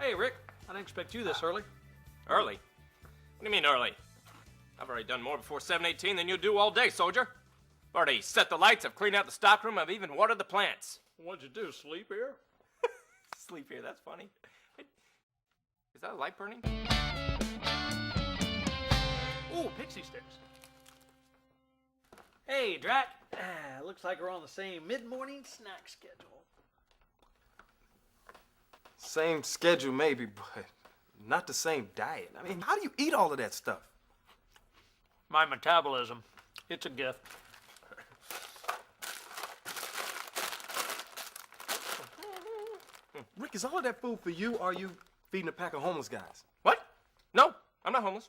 Hey, Rick. I didn't expect you this early. Early? What do you mean early? I've already done more before 7:18 than you do all day, soldier. I've already set the lights, I've cleaned out the stockroom, I've even watered the plants. What'd you do, sleep here? Sleep here, that's funny. Is that a light burning? Ooh, pixie sticks. Hey, Drac. Looks like we're on the same mid-morning snack schedule. Same schedule maybe, but not the same diet. I mean, how do you eat all of that stuff? My metabolism. It's a gift. Rick, is all of that food for you, or are you feeding a pack of homeless guys? What? No, I'm not homeless.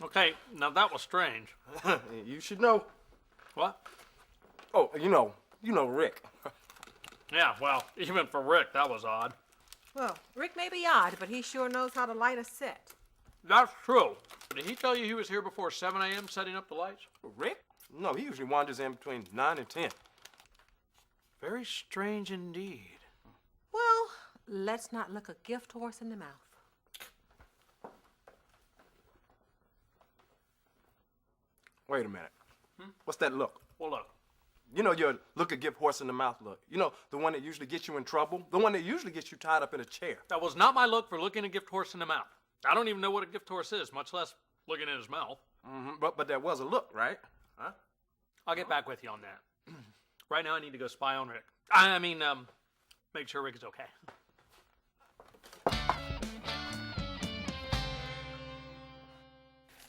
Okay, now that was strange. You should know. What? Oh, you know Rick. Yeah, well, even for Rick, that was odd. Well, Rick may be odd, but he sure knows how to light a set. That's true. Did he tell you he was here before 7 a.m. setting up the lights? Rick? No, he usually wanders in between 9 and 10. Very strange indeed. Well, let's not look a gift horse in the mouth. Wait a minute. What's that look? Well, look. You know your look a gift horse in the mouth look. You know, the one that usually gets you in trouble? The one that usually gets you tied up in a chair. That was not my look for looking a gift horse in the mouth. I don't even know what a gift horse is, much less looking in his mouth. But there was a look, right? Huh? I'll get back with you on that. Right now, I need to go spy on Rick. Make sure Rick is okay.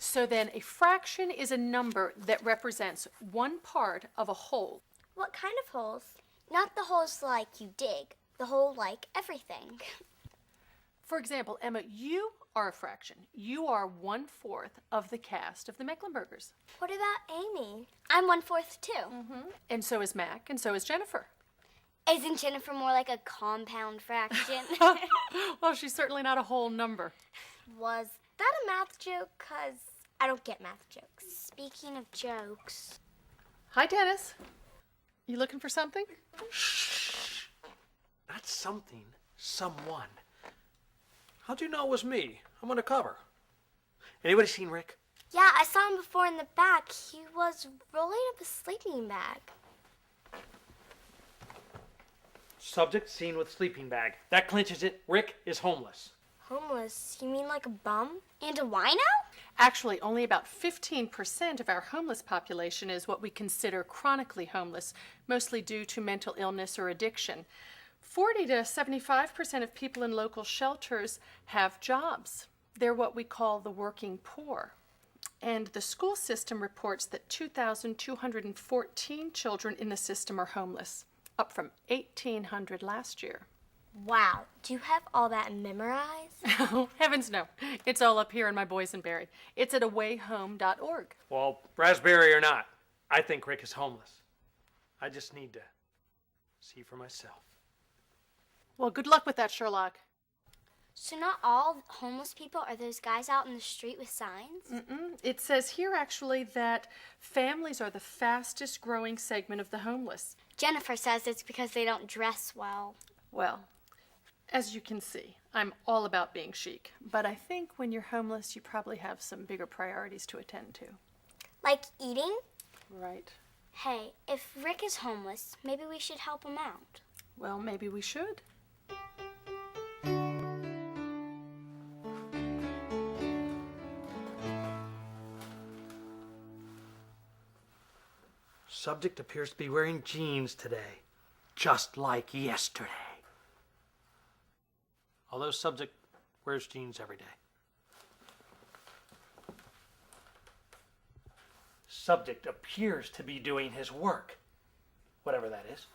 So then a fraction is a number that represents one part of a whole. What kind of holes? Not the holes like you dig, the hole like everything. For example, Emma, you are a fraction. You are 1/4 of the cast of the Mecklenburgers. What about Amy? I'm 1/4 too. And so is Mac, and so is Jennifer. Isn't Jennifer more like a compound fraction? Well, she's certainly not a whole number. Was that a math joke? 'Cause I don't get math jokes. Speaking of jokes. Hi, Dennis. You looking for something? Shh. Not something, someone. How'd you know it was me? I'm undercover. Anybody seen Rick? Yeah, I saw him before in the back. He was rolling up a sleeping bag. Subject seen with sleeping bag. That clinches it. Rick is homeless. Homeless? You mean like a bum? And a wino? Actually, only about 15% of our homeless population is what we consider chronically homeless, mostly due to mental illness or addiction. 40 to 75% of people in local shelters have jobs. They're what we call the working poor. And the school system reports that 2,214 children in the system are homeless, up from 1,800 last year. Wow. Do you have all that memorized? Oh, heavens no. It's all up here in my boysenberry. It's at awayhome.org. Well, raspberry or not, I think Rick is homeless. I just need to see for myself. Well, good luck with that, Sherlock. So not all homeless people are those guys out in the street with signs? It says here, actually, that families are the fastest growing segment of the homeless. Jennifer says it's because they don't dress well. Well, as you can see, I'm all about being chic. But I think when you're homeless, you probably have some bigger priorities to attend to. Like eating? Right. Hey, if Rick is homeless, maybe we should help him out. Well, maybe we should. Subject appears to be wearing jeans today, just like yesterday. Although subject wears jeans every day. Subject appears to be doing his work, whatever that is.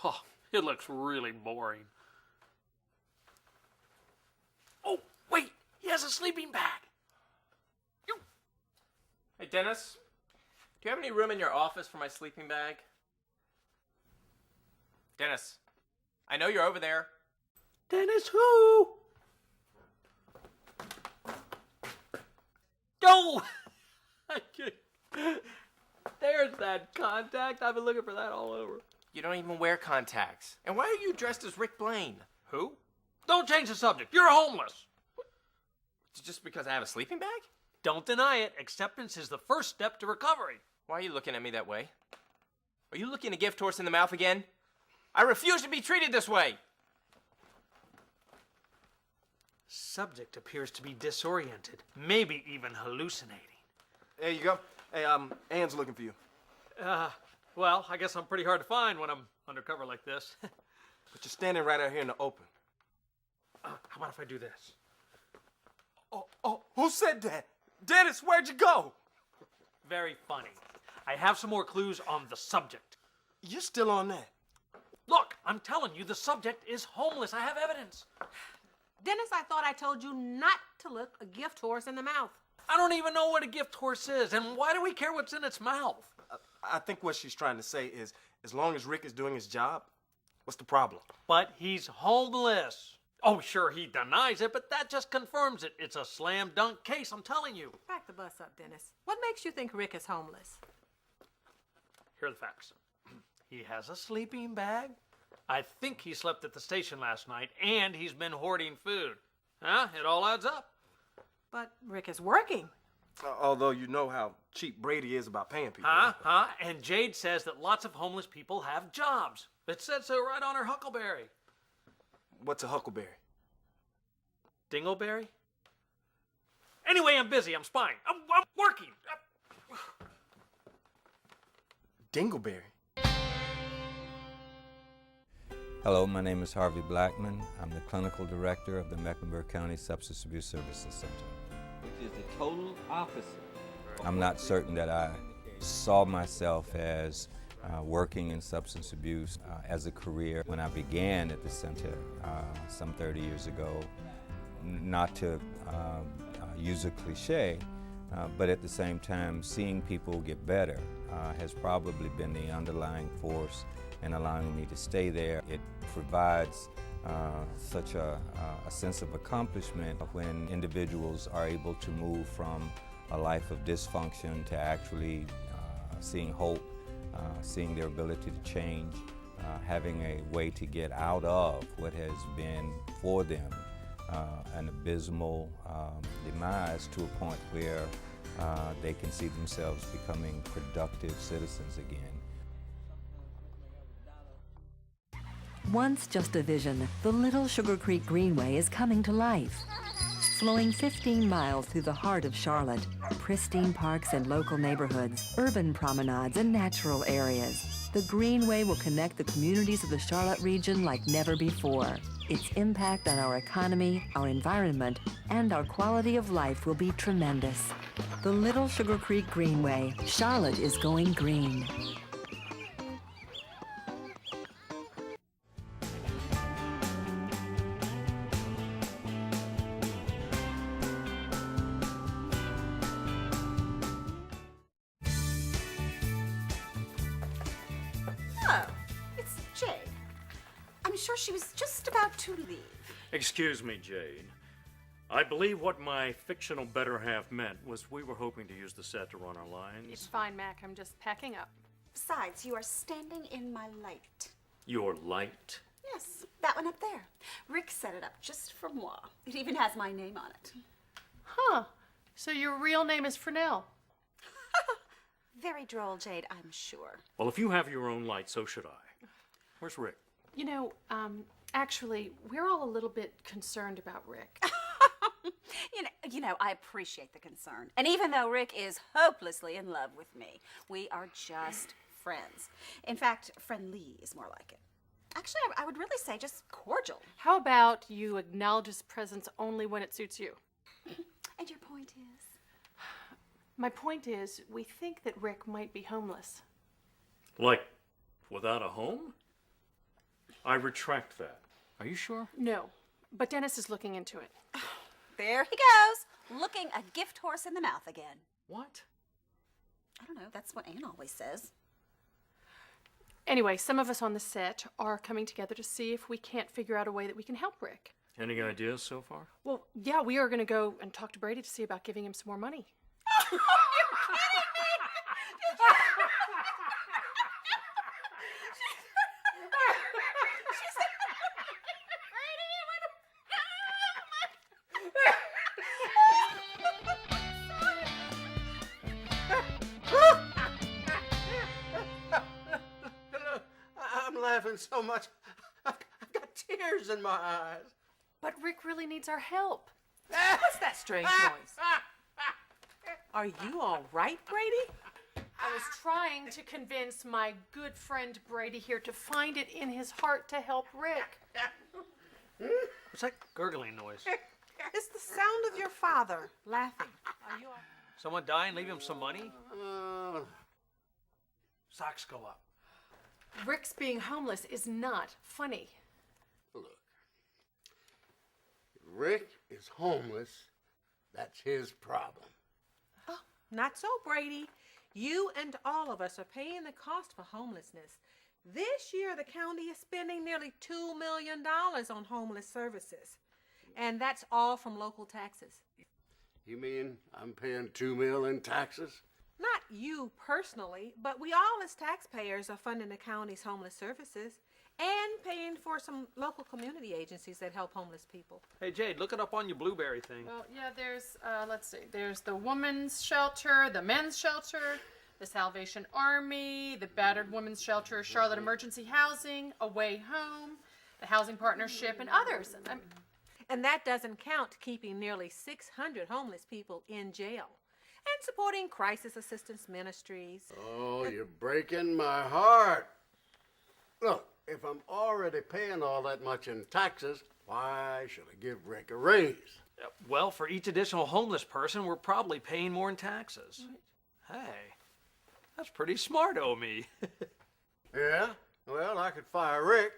Oh, it looks really boring. Oh, wait, he has a sleeping bag. Hey, Dennis, do you have any room in your office for my sleeping bag? Dennis, I know you're over there. Dennis who? No! There's that contact. I've been looking for that all over. You don't even wear contacts. And why are you dressed as Rick Blaine? Who? Don't change the subject. You're homeless. Just because I have a sleeping bag? Don't deny it. Acceptance is the first step to recovery. Why are you looking at me that way? Are you looking a gift horse in the mouth again? I refuse to be treated this way. Subject appears to be disoriented, maybe even hallucinating. There you go. Hey, Ann's looking for you. Well, I guess I'm pretty hard to find when I'm undercover like this. But you're standing right out here in the open. How about if I do this? Oh, who said that? Dennis, where'd you go? Very funny. I have some more clues on the subject. You're still on that. Look, I'm telling you, the subject is homeless. I have evidence. Dennis, I thought I told you not to look a gift horse in the mouth. I don't even know what a gift horse is, and why do we care what's in its mouth? I think what she's trying to say is, as long as Rick is doing his job, what's the problem? But he's homeless. Oh, sure, he denies it, but that just confirms it. It's a slam dunk case, I'm telling you. Back the bus up, Dennis. What makes you think Rick is homeless? Here are the facts. He has a sleeping bag. I think he slept at the station last night, and he's been hoarding food. Huh? It all adds up. But Rick is working. Although you know how cheap Brady is about paying people. Huh? And Jade says that lots of homeless people have jobs. It said so right on her huckleberry. What's a huckleberry? Dingleberry? Anyway, I'm busy. I'm spying. I'm working. Dingleberry. Hello, my name is Harvey Blackman. I'm the clinical director of the Mecklenburg County Substance Abuse Services Center. Which is the total opposite. I'm not certain that I saw myself as working in substance abuse as a career when I began at the center some 30 years ago. Not to use a cliche, but at the same time, seeing people get better has probably been the underlying force in allowing me to stay there. It provides such a sense of accomplishment when individuals are able to move from a life of dysfunction to actually seeing hope, seeing their ability to change, having a way to get out of what has been for them an abysmal demise to a point where they can see themselves becoming productive citizens again. Once just a vision, the Little Sugar Creek Greenway is coming to life. Flowing 15 miles through the heart of Charlotte, pristine parks and local neighborhoods, urban promenades and natural areas, the Greenway will connect the communities of the Charlotte region like never before. Its impact on our economy, our environment, and our quality of life will be tremendous. The Little Sugar Creek Greenway. Charlotte is going green. Oh, it's Jade. I'm sure she was just about to leave. Excuse me, Jade. I believe what my fictional better half meant was we were hoping to use the set to run our lines. It's fine, Mac. I'm just packing up. Besides, you are standing in my light. Your light? Yes, that one up there. Rick set it up just for moi. It even has my name on it. Huh. So your real name is Fresnel. Very droll, Jade, I'm sure. Well, if you have your own light, so should I. Where's Rick? You know, actually, we're all a little bit concerned about Rick. You know, I appreciate the concern. And even though Rick is hopelessly in love with me, we are just friends. In fact, friendly is more like it. Actually, I would really say just cordial. How about you acknowledge his presence only when it suits you? And your point is? My point is, we think that Rick might be homeless. Like, without a home? I retract that. Are you sure? No, but Dennis is looking into it. There he goes, looking a gift horse in the mouth again. What? I don't know, that's what Anne always says. Anyway, some of us on the set are coming together to see if we can't figure out a way that we can help Rick. Any ideas so far? Well, yeah, we are going to go and talk to Brady to see about giving him some more money. You're kidding me! laughing so much, I've got tears in my eyes. But Rick really needs our help. What's that strange noise? Are you all right, Brady? I was trying to convince my good friend Brady here to find it in his heart to help Rick. What's that gurgling noise? It's the sound of your father laughing. Are you all... Someone die and leave him some money? Socks go up. Rick's being homeless is not funny. Look, Rick is homeless. That's his problem. Oh, not so, Brady. You and all of us are paying the cost for homelessness. This year, the county is spending nearly $2 million on homeless services. And that's all from local taxes. You mean I'm paying $2 million in taxes? Not you personally, but we all as taxpayers are funding the county's homeless services and paying for some local community agencies that help homeless people. Hey, Jade, look it up on your Blueberry thing. Well, yeah, there's, let's see, there's the women's shelter, the men's shelter, the Salvation Army, the Battered Women's Shelter, Charlotte Emergency Housing, Away Home, the Housing Partnership, and others. And that doesn't count keeping nearly 600 homeless people in jail and supporting crisis assistance ministries. Oh, you're breaking my heart. Look, if I'm already paying all that much in taxes, why should I give Rick a raise? Well, for each additional homeless person, we're probably paying more in taxes. Hey, that's pretty smart, me. Yeah? Well, I could fire Rick.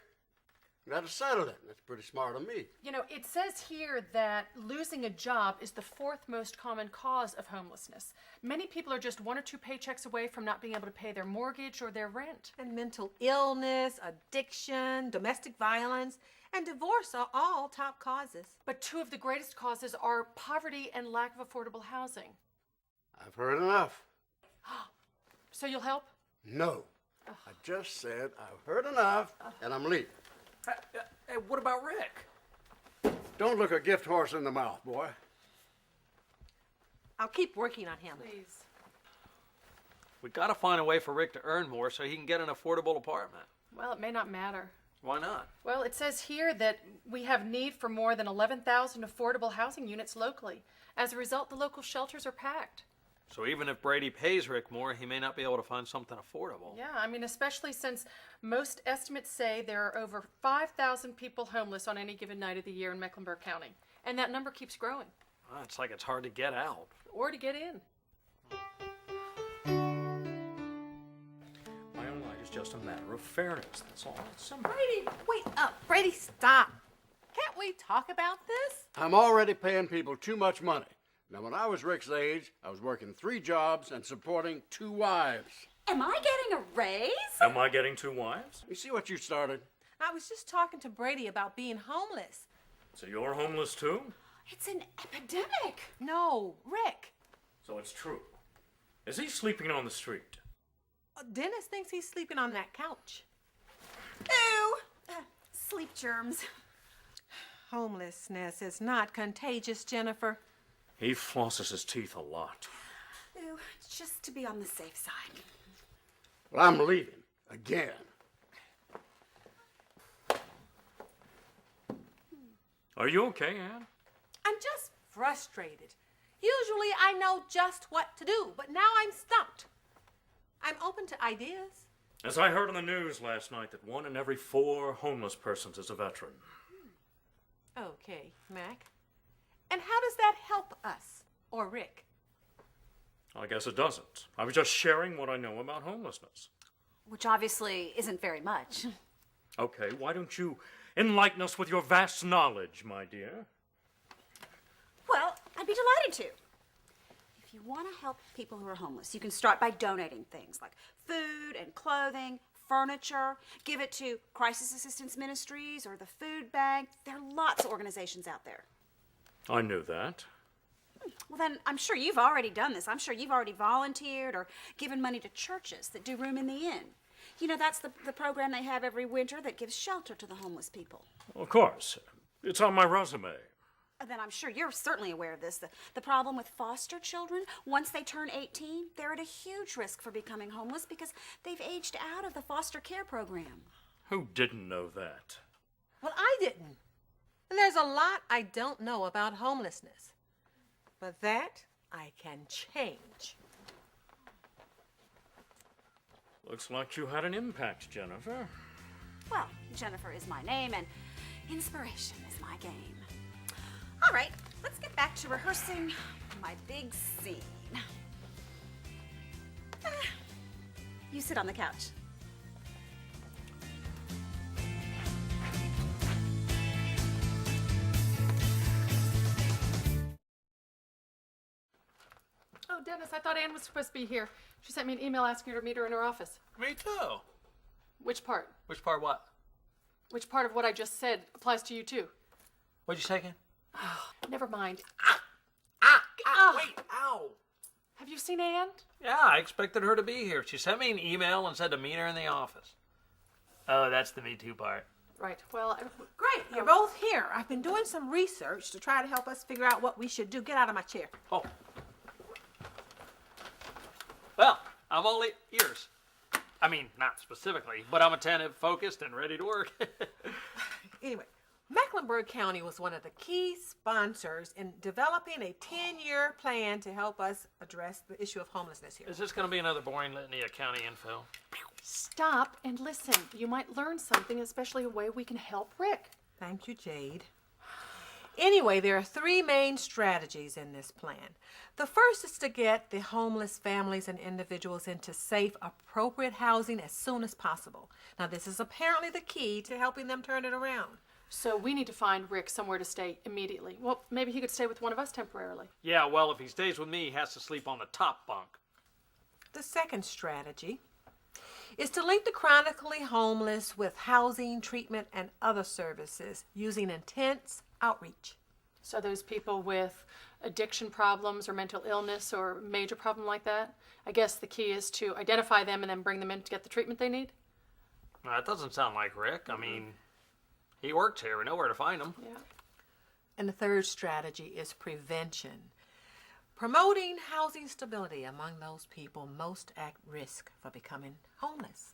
That'll settle it. That's pretty smart of me. You know, it says here that losing a job is the fourth most common cause of homelessness. Many people are just 1 or 2 paychecks away from not being able to pay their mortgage or their rent. And mental illness, addiction, domestic violence, and divorce are all top causes. But 2 of the greatest causes are poverty and lack of affordable housing. I've heard enough. So you'll help? No. I just said I've heard enough, and I'm leaving. Hey, what about Rick? Don't look a gift horse in the mouth, boy. I'll keep working on him. Please. We gotta find a way for Rick to earn more so he can get an affordable apartment. Well, it may not matter. Why not? Well, it says here that we have need for more than 11,000 affordable housing units locally. As a result, the local shelters are packed. So even if Brady pays Rick more, he may not be able to find something affordable. Yeah, I mean, especially since most estimates say there are over 5,000 people homeless on any given night of the year in Mecklenburg County. And that number keeps growing. Well, it's like it's hard to get out. Or to get in. My own life is just a matter of fairness. That's all. It's simple. Brady, wait up. Brady, stop. Can't we talk about this? I'm already paying people too much money. Now, when I was Rick's age, I was working 3 jobs and supporting 2 wives. Am I getting a raise? Am I getting 2 wives? You see what you started? I was just talking to Brady about being homeless. So you're homeless too? It's an epidemic. No, Rick. So it's true. Is he sleeping on the street? Dennis thinks he's sleeping on that couch. Ew. Sleep germs. Homelessness is not contagious, Jennifer. He flosses his teeth a lot. Ew, just to be on the safe side. Well, I'm leaving. Again. Are you okay, Ann? I'm just frustrated. Usually I know just what to do, but now I'm stumped. I'm open to ideas. As I heard on the news last night that 1 in every 4 homeless persons is a veteran. Okay, Mac. And how does that help us, or Rick? I guess it doesn't. I was just sharing what I know about homelessness. Which obviously isn't very much. Okay, why don't you enlighten us with your vast knowledge, my dear? Well, I'd be delighted to. If you want to help people who are homeless, you can start by donating things like food and clothing, furniture. Give it to crisis assistance ministries or the food bank. There are lots of organizations out there. I knew that. Well, then, I'm sure you've already done this. I'm sure you've already volunteered or given money to churches that do room in the inn. You know, that's the program they have every winter that gives shelter to the homeless people. Of course. It's on my resume. Then I'm sure you're certainly aware of this. The problem with foster children, once they turn 18, they're at a huge risk for becoming homeless because they've aged out of the foster care program. Who didn't know that? Well, I didn't. And there's a lot I don't know about homelessness. But that I can change. Looks like you had an impact, Jennifer. Well, Jennifer is my name, and inspiration is my game. All right, let's get back to rehearsing my big scene. You sit on the couch. Oh, Dennis, I thought Ann was supposed to be here. She sent me an email asking her to meet her in her office. Me too. Which part? Which part what? Which part of what I just said applies to you, too? What'd you say again? Never mind. Wait, ow. Have you seen Ann? Yeah, I expected her to be here. She sent me an email and said to meet her in the office. Oh, that's the Me Too part. Right. Well, Great, you're both here. I've been doing some research to try to help us figure out what we should do. Get out of my chair. Oh. Well, I'm all ears. I mean, not specifically, but I'm attentive, focused, and ready to work. Anyway, Mecklenburg County was one of the key sponsors in developing a 10-year plan to help us address the issue of homelessness here. Is this going to be another boring litany of county info? stop and listen. You might learn something, especially a way we can help Rick. Thank you, Jade. Anyway, there are three main strategies in this plan. The first is to get the homeless families and individuals into safe, appropriate housing as soon as possible. Now, this is apparently the key to helping them turn it around. So we need to find Rick somewhere to stay immediately. Well, maybe he could stay with one of us temporarily. Yeah, well, if he stays with me, he has to sleep on the top bunk. The second strategy is to link the chronically homeless with housing, treatment, and other services using intense outreach. So those people with addiction problems or mental illness or major problem like that, I guess the key is to identify them and then bring them in to get the treatment they need? Now, that doesn't sound like Rick. I mean, he works here. We know where to find him. Yeah. And the third strategy is prevention. Promoting housing stability among those people most at risk for becoming homeless.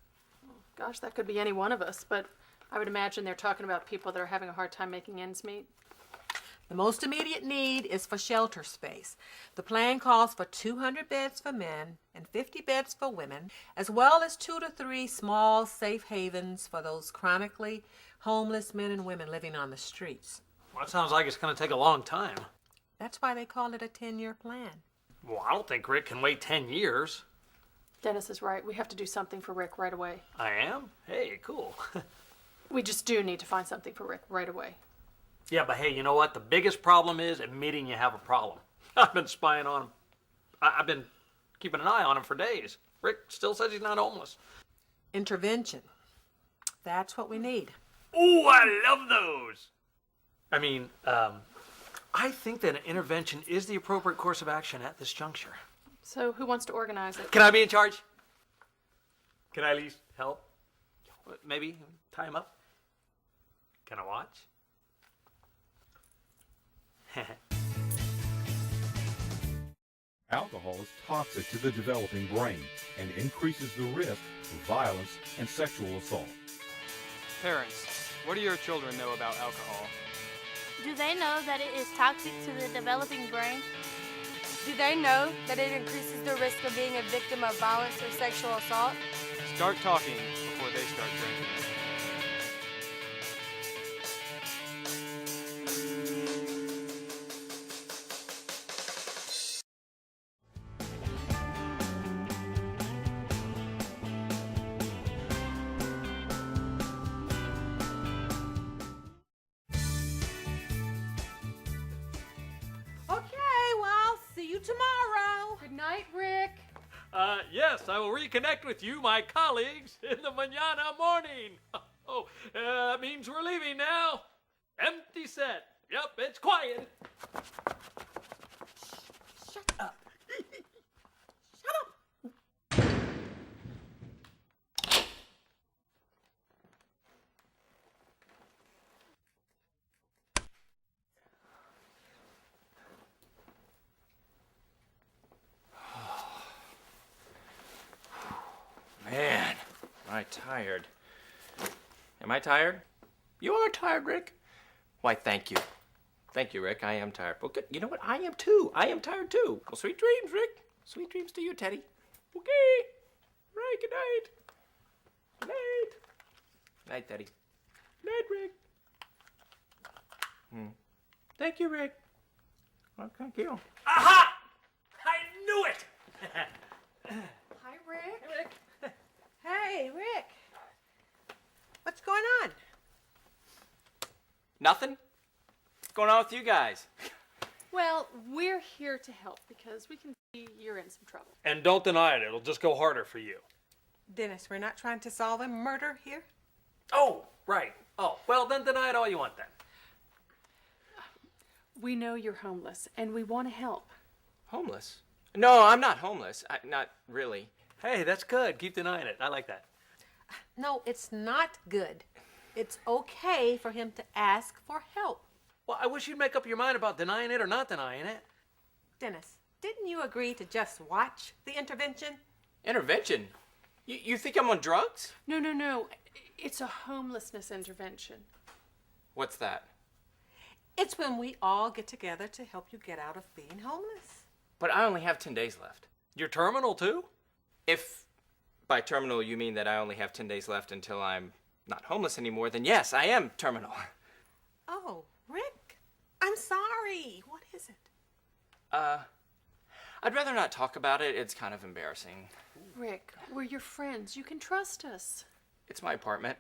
Gosh, that could be any one of us, but I would imagine they're talking about people that are having a hard time making ends meet. The most immediate need is for shelter space. The plan calls for 200 beds for men and 50 beds for women, as well as 2 to 3 small safe havens for those chronically homeless men and women living on the streets. Well, that sounds like it's going to take a long time. That's why they call it a 10-year plan. Well, I don't think Rick can wait 10 years. Dennis is right. We have to do something for Rick right away. I am? Hey, cool. We just do need to find something for Rick right away. Yeah, but hey, you know what? The biggest problem is admitting you have a problem. I've been spying on him. I've been keeping an eye on him for days. Rick still says he's not homeless. Intervention. That's what we need. Ooh, I love those. I mean, I think that an intervention is the appropriate course of action at this juncture. So who wants to organize it? Can I be in charge? Can I at least help? Maybe tie him up? Can I watch? Alcohol is toxic to the developing brain and increases the risk for violence and sexual assault. Parents, what do your children know about alcohol? Do they know that it is toxic to the developing brain? Do they know that it increases the risk of being a victim of violence or sexual assault? Start talking before they start drinking. Okay, well, I'll see you tomorrow. Good night, Rick. Yes, I will reconnect with you, my colleagues, in the mañana morning. Oh, that means we're leaving now. Empty set. Yep, it's quiet. Shut up. Man, am I tired. Am I tired? You are tired, Rick. Why, thank you. Thank you, Rick. I am tired. Well, good. You know what? I am too. I am tired too. Well, sweet dreams, Rick. Sweet dreams to you, Teddy. Okay. Right, good night. Good night. Night, Teddy. Night, Rick. Thank you, Rick. Well, thank you. Aha! I knew it! Hi, Rick. Hey, Rick. What's going on? Nothing? What's going on with you guys? Well, we're here to help because we can see you're in some trouble. And don't deny it. It'll just go harder for you. Dennis, we're not trying to solve a murder here. Oh, right. Oh, well, then deny it all you want then. We know you're homeless, and we want to help. Homeless? No, I'm not homeless. Not really. Hey, that's good. Keep denying it. I like that. No, it's not good. It's okay for him to ask for help. Well, I wish you'd make up your mind about denying it or not denying it. Dennis, didn't you agree to just watch the intervention? Intervention? You think I'm on drugs? No. It's a homelessness intervention. What's that? It's when we all get together to help you get out of being homeless. But I only have 10 days left. You're terminal, too? If by terminal you mean that I only have 10 days left until I'm not homeless anymore, then yes, I am terminal. Oh, Rick, I'm sorry. What is it? I'd rather not talk about it. It's kind of embarrassing. Rick, we're your friends. You can trust us. It's my apartment.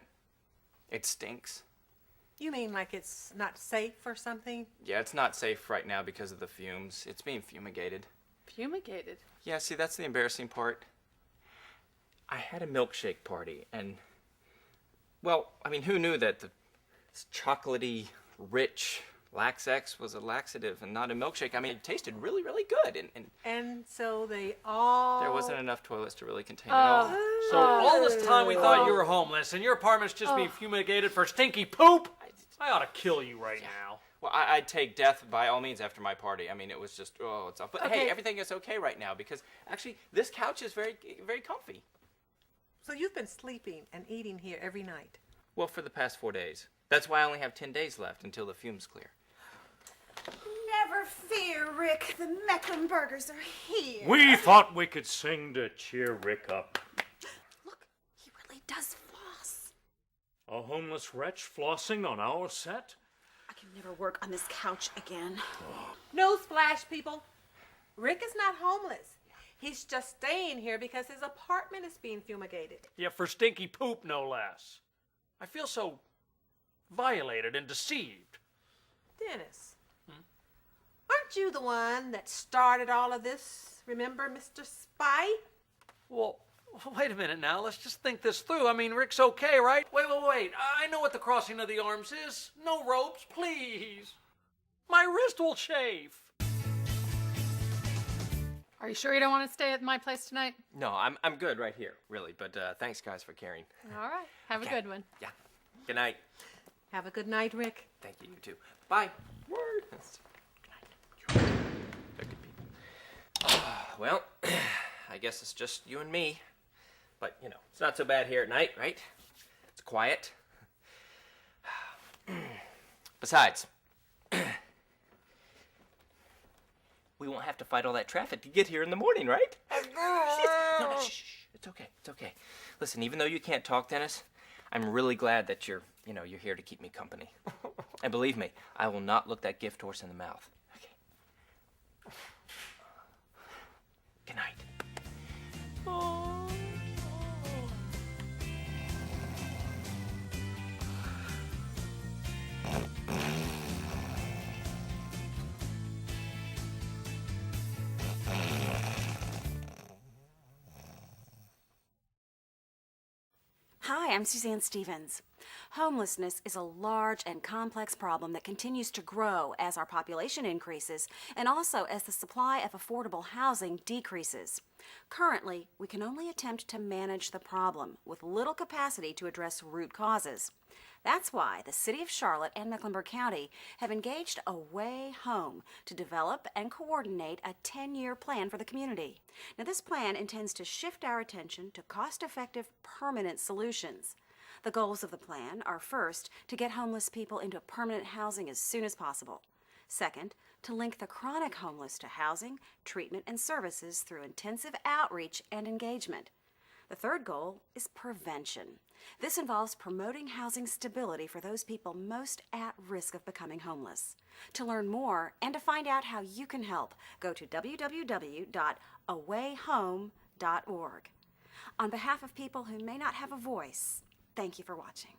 It stinks. You mean like it's not safe or something? Yeah, it's not safe right now because of the fumes. It's being fumigated. Fumigated? Yeah, see, that's the embarrassing part. I had a milkshake party, and, well, I mean, who knew that the chocolatey, rich Lax-X was a laxative and not a milkshake? I mean, it tasted really, really good, And so they all... there wasn't enough toilets to really contain it all. So all this time we thought you were homeless, and your apartment's just being fumigated for stinky poop? I ought to kill you right now. Well, I'd take death by all means after my party. I mean, it was just, oh, it's awful. But hey, everything is okay right now because actually this couch is very, very comfy. So you've been sleeping and eating here every night? Well, for the past 4 days. That's why I only have 10 days left until the fumes clear. Never fear, Rick. The Mecklenburgers are here. We thought we could sing to cheer Rick up. Look, he really does floss. A homeless wretch flossing on our set? I can never work on this couch again. Newsflash, people. Rick is not homeless. He's just staying here because his apartment is being fumigated. Yeah, for stinky poop, no less. I feel so violated and deceived. Dennis, aren't you the one that started all of this? Remember, Mr. Spy? Well, wait a minute now. Let's just think this through. I mean, Rick's okay, right? Wait. I know what the crossing of the arms is. No ropes, please. My wrist will chafe. Are you sure you don't want to stay at my place tonight? No, I'm good right here, really. But thanks, guys, for caring. All right. Have a good one. Yeah. Good night. Have a good night, Rick. Thank you, you too. Bye. Word. They're good people. Well, I guess it's just you and me. But, you know, it's not so bad here at night, right? It's quiet. Besides, we won't have to fight all that traffic to get here in the morning, right? No, shh. It's okay. It's okay. Listen, even though you can't talk, Dennis, I'm really glad that you're here to keep me company. And believe me, I will not look that gift horse in the mouth. Okay. Good night. Hi, I'm Suzanne Stevens. Homelessness is a large and complex problem that continues to grow as our population increases and also as the supply of affordable housing decreases. Currently, we can only attempt to manage the problem with little capacity to address root causes. That's why the City of Charlotte and Mecklenburg County have engaged A Way Home to develop and coordinate a 10-year plan for the community. Now, this plan intends to shift our attention to cost-effective, permanent solutions. The goals of the plan are first, to get homeless people into permanent housing as soon as possible. Second, to link the chronic homeless to housing, treatment, and services through intensive outreach and engagement. The third goal is prevention. This involves promoting housing stability for those people most at risk of becoming homeless. To learn more and to find out how you can help, go to www.awayhome.org. On behalf of people who may not have a voice, thank you for watching.